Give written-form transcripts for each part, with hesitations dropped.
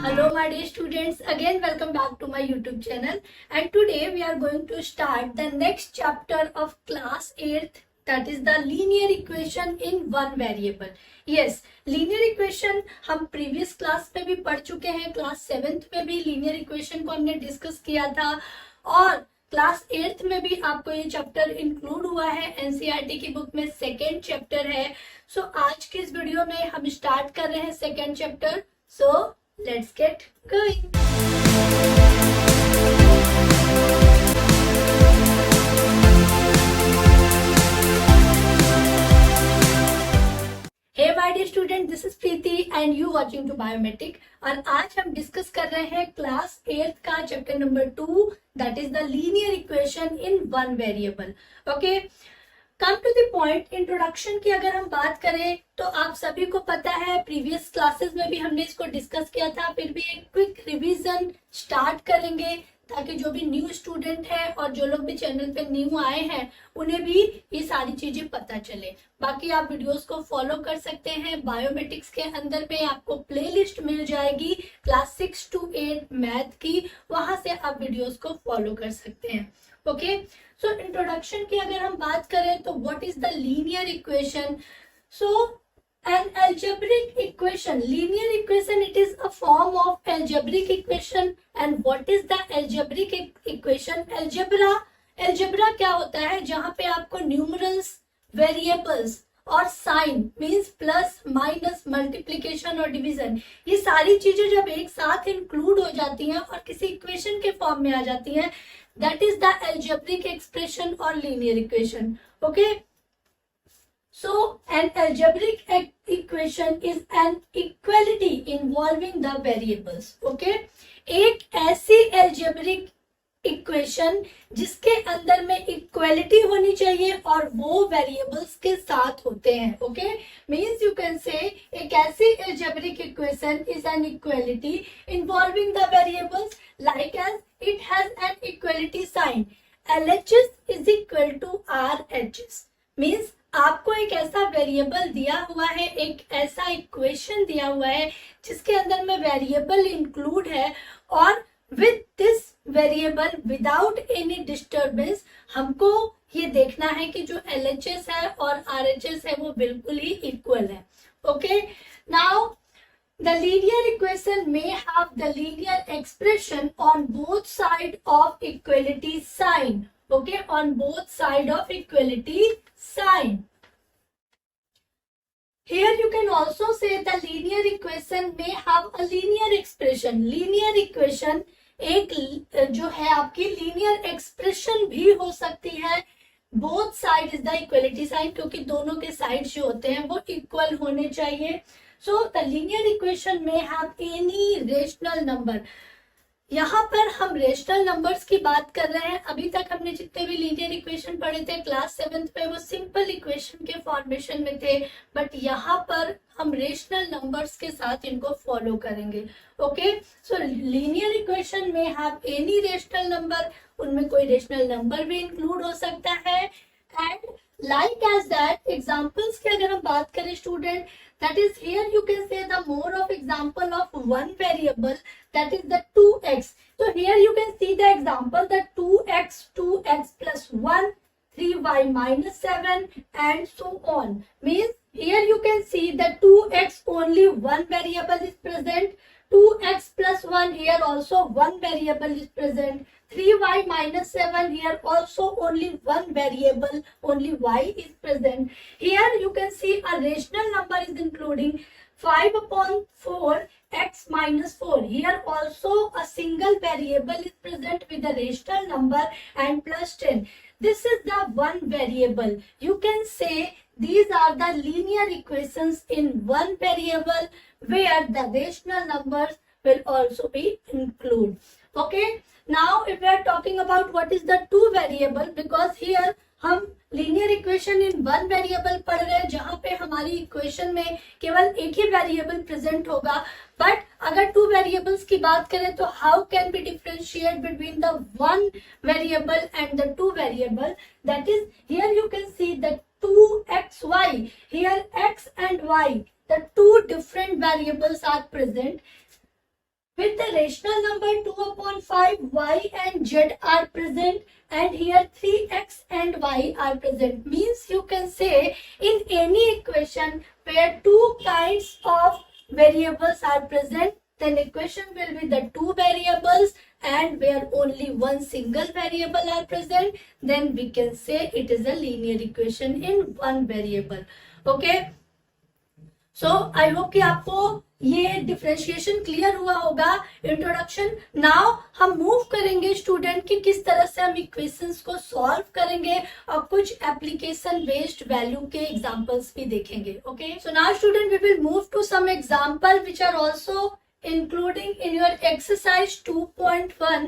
Hello my dear students, again welcome back to my YouTube channel, and today we are going to start the next chapter of class 8th, that is the linear equation in one variable. Yes, linear equation हम previous class में भी पढ़ चुके हैं, class 7th में भी linear equation को हमने discuss किया था और क्लास 8th में भी आपको ये चैप्टर इंक्लूड हुआ है, एनसीईआरटी की बुक में सेकेंड चैप्टर है. सो आज की इस वीडियो में हम स्टार्ट कर रहे हैं second chapter. So let's get going. Hey my dear student, this is Preeti and you watching to biometric. और आज हम डिस्कस कर रहे हैं क्लास 8th का chapter number 2, that is the linear equation in one variable. Okay, come to the point. Introduction की अगर हम बात करें तो आप सभी को पता है, प्रीवियस क्लासेस में भी हमने इसको डिस्कस किया था. फिर भी एक क्विक रिवीजन स्टार्ट करेंगे ताकि जो भी न्यू स्टूडेंट है और जो लोग भी चैनल पे न्यू आए हैं उन्हें भी ये सारी चीजें पता चले. बाकी आप वीडियोस को फॉलो कर सकते हैं. बायोमेट्रिक्स के अंदर में आपको प्लेलिस्ट मिल जाएगी क्लास 6 to 8 मैथ की, वहां से आप वीडियोस को फॉलो कर सकते हैं. ओके, सो इंट्रोडक्शन की अगर हम बात करें तो what is the linear equation. So an algebraic equation, linear equation, it is a form of algebraic equation. And what is the algebraic equation? algebra क्या होता है? जहां पे आपको न्यूमरल्स, वेरिएबल्स और sign means plus minus, multiplication और division, ये सारी चीजें जब एक साथ इंक्लूड हो जाती हैं और किसी इक्वेशन के फॉर्म में आ जाती हैं, that is the algebraic expression और linear equation. Okay, so an algebraic equation is an equality involving the variables. Okay, एक ऐसी algebraic इक्वेशन जिसके अंदर में इक्वलिटी होनी चाहिए और वो वेरिएबल्स के साथ होते हैं. Okay, means you can say एक ऐसी algebraic equation is an equality involving the variables like as it has an equality sign. LHS is equal to RHS. Means आपको एक ऐसा वेरिएबल दिया हुआ है, एक ऐसा इक्वेशन दिया हुआ है जिसके अंदर में वेरिएबल इंक्लूड है और with this variable without any disturbance हमको ये देखना है कि जो LHS है और RHS है वो बिल्कुल ही इक्वल है. Okay, now the linear equation may have the linear expression on both side of equality sign. Okay, on both side of equality sign. Here you can also say the linear equation may have a linear expression. Linear equation एक जो है आपकी linear expression भी हो सकती है. Both side is the equality sign, क्योंकि दोनों के साइड जो होते हैं वो इक्वल होने चाहिए. So the linear equation may have any rational number. यहाँ पर हम रेशनल नंबर्स की बात कर रहे हैं. अभी तक हमने जितने भी लीनियर इक्वेशन पढ़े थे क्लास 7th पे वो सिंपल इक्वेशन के फॉर्मेशन में थे, बट यहाँ पर हम रेशनल नंबर्स के साथ इनको फॉलो करेंगे. ओके, सो लीनियर इक्वेशन में हैव एनी रेशनल नंबर, उनमें कोई रेशनल नंबर भी इंक्लूड हो सकता है. And like as that examples की अगर हम बात करें student, that is here you can say the more of example of one variable, that is the 2x. So here you can see the example, the 2x plus 1, 3y minus 7 and so on. Means here you can see the 2x only one variable is present, 2x plus 1 here also one variable is present, 3y minus 7 here also only one variable, only y is present. Here you can see a rational number is including 5 upon 4 x minus 4. Here also a single variable is present with a rational number and plus 10. This is the one variable. You can say these are the linear equations in one variable where the rational numbers will also be included. Okay, now if we are talking about what is the two variable, because here हम linear equation in one variable पढ़ रहे हैं जहां पे हमारी equation में केवल एक ही वेरिएबल प्रेजेंट होगा. बट अगर टू वेरिएबल्स की बात करें तो how can be differentiate between the one variable and the two variable, that is here you can see the 2xy. Here x and y, the two different variables are present. With the rational number 2/5, y and z are present, and here 3x and y are present. Means you can say in any equation where two kinds of variables are present, then equation will be the two variables, and where only one single variable are present, then we can say it is a linear equation in one variable. Okay. So I hope कि आपको ये differentiation clear हुआ होगा, introduction. Now हम move करेंगे student कि किस तरह से हम इक्वेशंस को सॉल्व करेंगे और कुछ एप्लीकेशन बेस्ड वैल्यू के एग्जांपल्स भी देखेंगे. Okay, so now student we will move to some example which are also including in your exercise 2.1.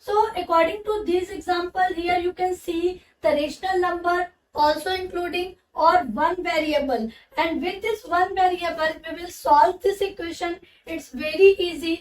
So according to this example, here you can see the rational number also including or one variable, and with this one variable we will solve this equation. It's very easy.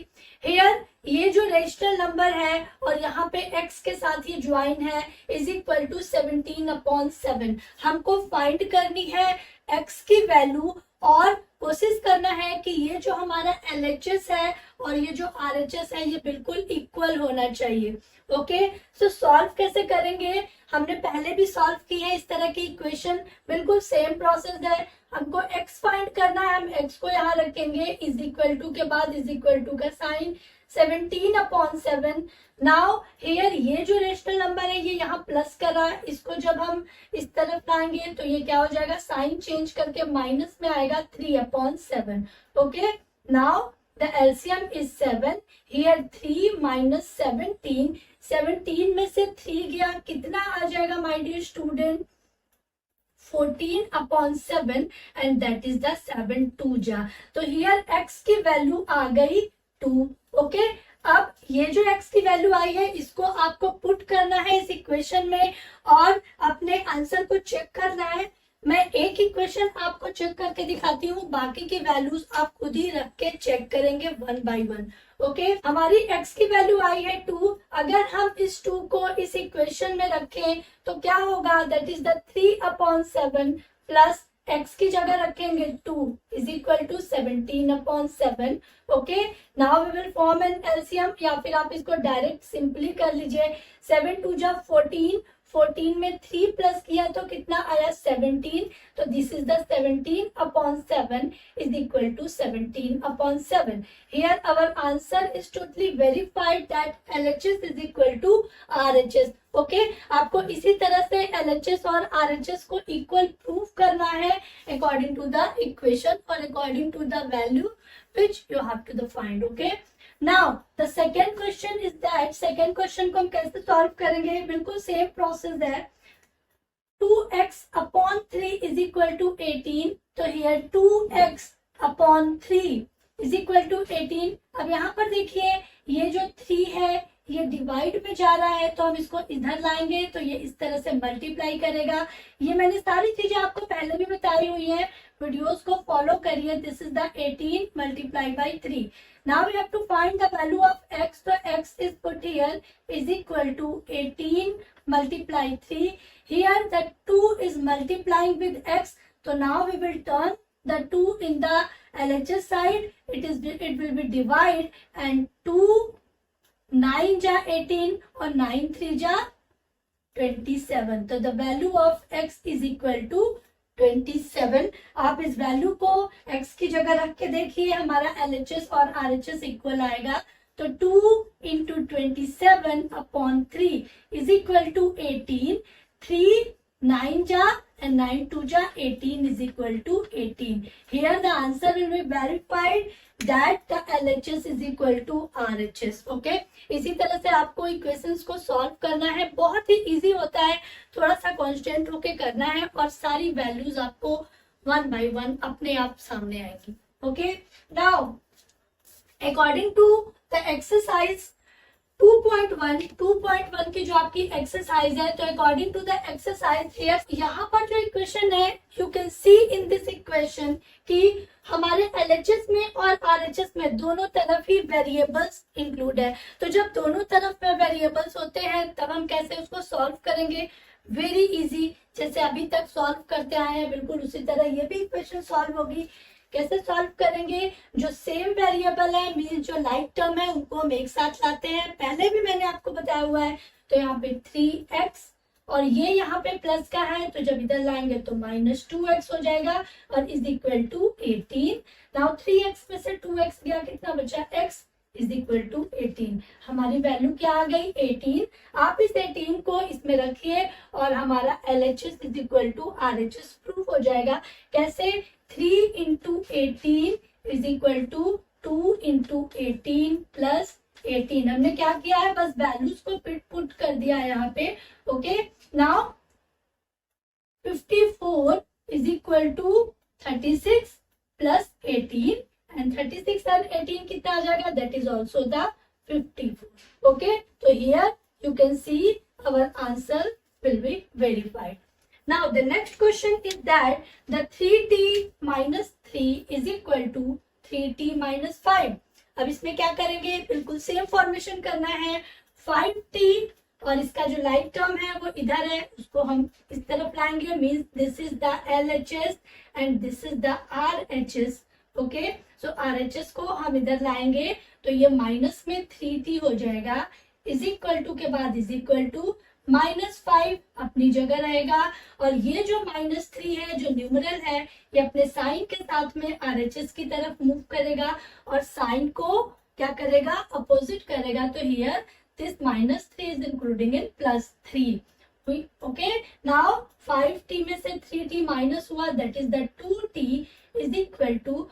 Here ये जो rational number है और यहाँ पे x के साथ ये join है इज इक्वल टू 17/7. हमको फाइंड करनी है x की वैल्यू और कोशिश करना है कि ये जो हमारा LHS है और ये जो RHS है ये बिल्कुल इक्वल होना चाहिए. ओके, सो सॉल्व कैसे करेंगे? हमने पहले भी सॉल्व की है इस तरह की इक्वेशन, बिल्कुल सेम प्रोसेस है. हमको x फाइंड करना है, हम x को यहाँ रखेंगे इज इक्वल टू के बाद इज इक्वल टू का साइन 17/7. नाउ हियर ये जो रेशनल नंबर है ये यहाँ प्लस कर रहा है, इसको जब हम इस तरफ लाएंगे तो ये क्या हो जाएगा, साइन चेंज करके माइनस में आएगा 3/7. Okay, now the LCM is 7. Here 3 - 17. 17 में से 3 गया, कितना आ जाएगा my dear student? 14/7, and that is the 7 2 जा. तो हियर x की वैल्यू आ गई 2. ओके, अब ये जो x की वैल्यू आई है इसको आपको पुट करना है इस इक्वेशन में और अपने आंसर को चेक करना है. मैं एक इक्वेशन आपको चेक करके दिखाती हूँ, बाकी की वैल्यूज आप खुद ही रख के चेक करेंगे वन बाय वन. ओके, हमारी x की वैल्यू आई है 2. अगर हम इस 2 को इस इक्वेशन में रखें तो क्या होगा, that is the 3/7 plus x की जगह रखेंगे 2 is equal to 17/7. Okay, now we will form an LCM, या फिर आप इसको डायरेक्ट सिंपली कर लीजिए. 7 2 जा 14. 14 में 3 प्लस किया तो कितना आया, 17. तो this is the 17/7 is equal to 17/7. Here our answer is totally verified that LHS is equal to RHS. Okay, आपको इसी तरह से LHS और RHS को इक्वल प्रूव करना है अकॉर्डिंग टू द इक्वेशन और according to the value which you have to the find. Okay, now the second question is that, second question को हम कैसे सॉल्व करेंगे? बिल्कुल सेम प्रोसेस है. 2x/3 is equal to 18. तो here 2x/3 is equal to 18. अब यहाँ पर देखिए ये जो 3 है ये डिवाइड में जा रहा है, तो हम इसको इधर लाएंगे तो ये इस तरह से मल्टीप्लाई करेगा. ये मैंने सारी चीजें आपको पहले भी बताई हुई है, वीडियोस को फॉलो करिए. This is the 18 multiply by 3. Now we have to find the value of x. तो x is put here is equal to 18 multiply 3. Here the 2 is multiplying with x. तो now we will turn the 2 in the LHS side. It will be divide, and 2 9 जा 18 और 9 3 जा 27. तो the value of x is equal to 27. आप इस value को x की जगह रख के देखिए, हमारा LHS और RHS इक्वल आएगा. तो 2 × 27/3 इज इक्वल टू 18. 3 9 जा and 9 2 जा 18 is equal to 18. Here the answer will be verified that the LHS is equal to RHS. Okay? इसी तरह से आपको इक्वेशंस को सॉल्व करना है, बहुत ही इजी होता है, थोड़ा सा कॉन्स्टेंट होके करना है और सारी वैल्यूज आपको वन बाय वन अपने आप सामने आएगी. Okay, now according to the exercise 2.1 की जो आपकी एक्सरसाइज है, तो according to the exercise here यहाँ पर जो इक्वेशन है you can see in this equation कि हमारे LHS में और RHS में दोनों तरफ ही वेरिएबल्स इंक्लूड है. तो जब दोनों तरफ में वेरिएबल्स होते हैं तब हम कैसे उसको सॉल्व करेंगे? वेरी इजी, जैसे अभी तक सॉल्व करते आए हैं बिल्कुल उसी तरह ये भी इक्वेशन सॉल्व होगी. कैसे सॉल्व करेंगे? जो सेम वेरिएबल है मीन जो लाइक टर्म है उनको हम एक साथ लाते हैं, पहले भी मैंने आपको बताया हुआ है। तो यहाँ पे 3x और ये यहाँ पे प्लस का है, तो जब इधर लाएंगे तो -2x हो जाएगा और is equal to 18। Now 3x में से 2x गया, कितना बचा? x is equal to 18। हमारी वैल्यू क्या आ गई? 18। आप इस 18 को इसमें रखिए और हमारा LHS is equal to RHS proof हो जाएगा। कैसे? 3 into 18 is equal to 2 into 18 plus 18। हमने क्या किया है? बस वैल्यूज को पुट कर दिया है यहाँ पे। Okay, now 54 is equal to 36 plus 18 and 36 and 18 कितना आ जाएगा? That is also the 54. Okay, so here you can see our answer will be verified. Now the next question is that the 3t minus 3 is equal to 3t minus 5. अब इसमें क्या करेंगे? बिल्कुल same formation करना है। 5t और इसका जो लाइक टर्म है वो इधर है, उसको हम इस तरफ लाएंगे, means this is the LHS and this is the RHS। Okay, so RHS को हम इधर लाएंगे तो ये माइनस में 3t हो जाएगा, इज इक्वल टू के बाद इज इक्वल टू -5 अपनी जगह रहेगा और ये जो -3 है जो न्यूमरल है ये अपने साइन के साथ में RHS की तरफ मूव करेगा और साइन को क्या करेगा? अपोजिट करेगा। तो here this -3 is including in +3। Okay, now 5t में से 3t माइनस हुआ, that is the 2t is equal to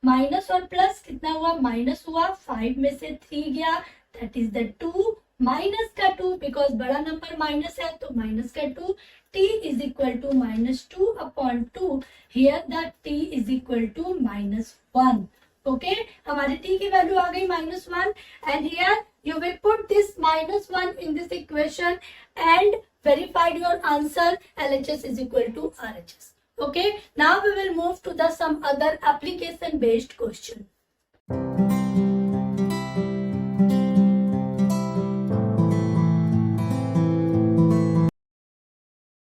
minus और प्लस कितना हुआ? माइनस हुआ, 5 में से 3 गया, दैट इज द 2 माइनस का 2, बिकॉज बड़ा नंबर माइनस है तो माइनस का 2। t is equal to -2 upon 2, here the t is equal to -1। Okay, हमारे t की वैल्यू आ गई -1 and here you will put this -1 in this equation and verified your answer LHS is equal to RHS. Okay, now we will move to the some other application based question.